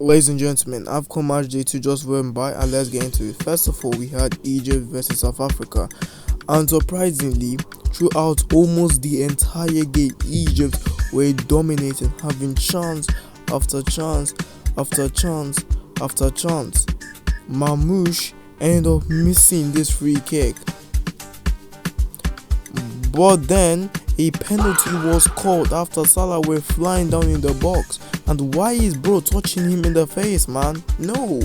Ladies and gentlemen, AFCON Matchday 2 just went by and let's get into it. First of all, we had Egypt versus South Africa, and surprisingly, throughout almost the entire game, Egypt were dominating, having chance after chance after chance after chance. Mamouche ended up missing this free kick, but then a penalty was called after Salah were flying down in the box. And why is bro touching him in the face, man? No.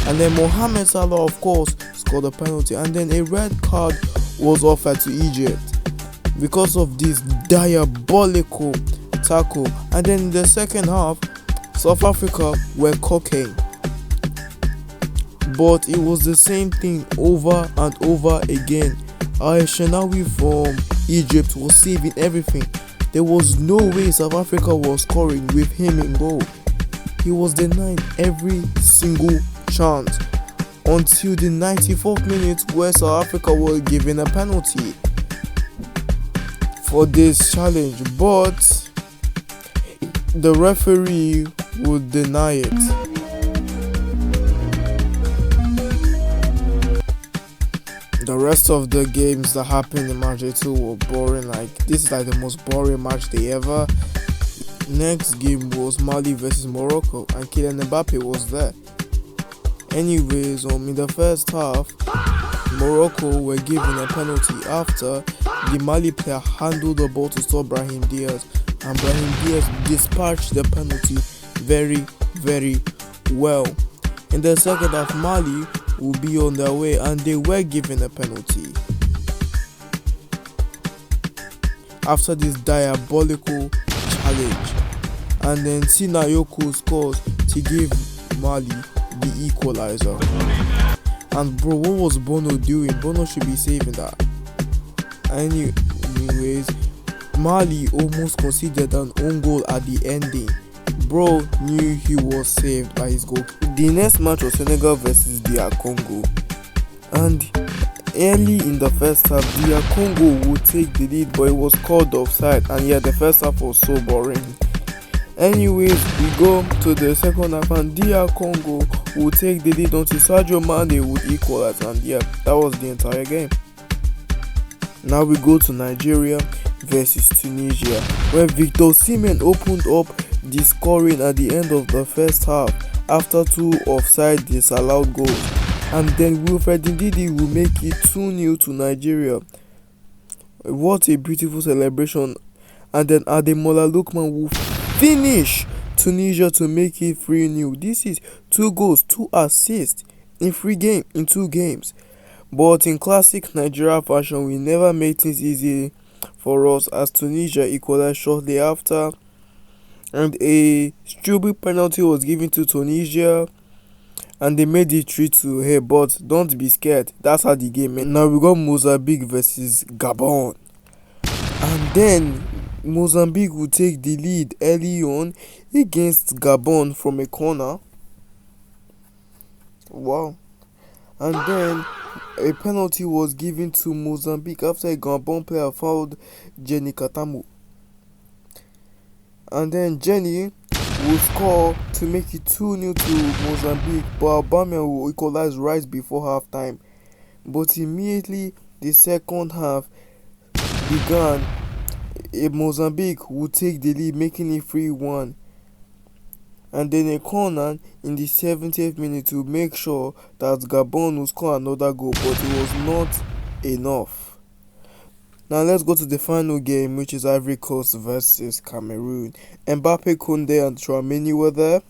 And then Mohamed Salah, of course, scored a penalty, and then a red card was offered to Egypt because of this diabolical tackle. And then in the second half, South Africa were cooking, but it was the same thing over and over again. J.O.E from Egypt was saving everything. There was no way South Africa was scoring with him in goal. He was denying every single chance until the 94th minute, where South Africa were given a penalty for this challenge, but the referee would deny it. The rest of the games that happened in match day 2 were boring. Like, this is like the most boring match day ever. Next game was Mali versus Morocco, and Kylian Mbappe was there. Anyways, in the first half, Morocco were given a penalty after the Mali player handled the ball to stop Brahim Diaz, and Brahim Diaz dispatched the penalty very, very well. In the second half, Mali will be on their way, and they were given a penalty after this diabolical challenge, and then Sinayoko scores to give Mali the equalizer. And bro, what was Bono doing? Bono should be saving that. Anyways, Mali almost conceded an own goal at the ending. Bro knew he was saved by his goal. The next match was Senegal versus DR Congo, and early in the first half, DR Congo would take the lead, but it was called offside, and yeah, the first half was so boring. Anyways, we go to the second half, and DR Congo would take the lead until Sadio Mane would equalize, and yeah, that was the entire game. Now we go to Nigeria versus Tunisia, where Victor Osimhen opened up the scoring at the end of the first half after 2 offside disallowed goals, and then Wilfred Ndidi will make it 2-0 to Nigeria. What a beautiful celebration. And then Ademola Lookman will finish Tunisia to make it 3-0. This is 2 goals, 2 assists in 2 games. But in classic Nigeria fashion, we never made things easy for us, as Tunisia equalized shortly after, and a stupid penalty was given to Tunisia, and they made it 3-2. Hey, but don't be scared, that's how the game ends. Now we got Mozambique versus Gabon, and then Mozambique will take the lead early on against Gabon from a corner. Wow. And then a penalty was given to Mozambique after a Gabon player fouled Jenny Katamu. And then Jenny will score to make it 2-0 to Mozambique, but Aubameyang will equalize right before halftime. But immediately the second half began, Mozambique would take the lead, making it 3-1. And then a corner in the 70th minute to make sure that Gabon will score another goal, but it was not enough. Now let's go to the final game, which is Ivory Coast versus Cameroon. Mbappe, Koundé and Tchouaméni were there.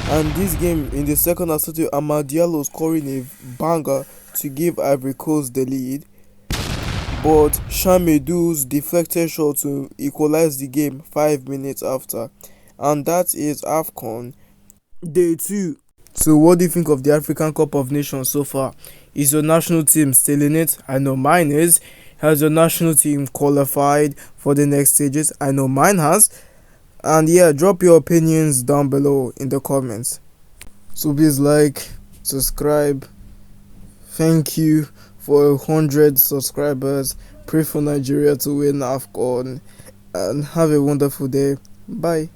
And this game, in the second half, started Amad Diallo scoring a banger to give Ivory Coast the lead, but Chamedou's deflected shot to equalize the game 5 minutes after. And that is AFCON Day 2. So what do you think of the African Cup of Nations so far? Is your national team still in it? I know mine is. Has your national team qualified for the next stages? I know mine has. And yeah, drop your opinions down below in the comments. So please like, subscribe. Thank you for 100 subscribers. Pray for Nigeria to win AFCON, and have a wonderful day. Bye.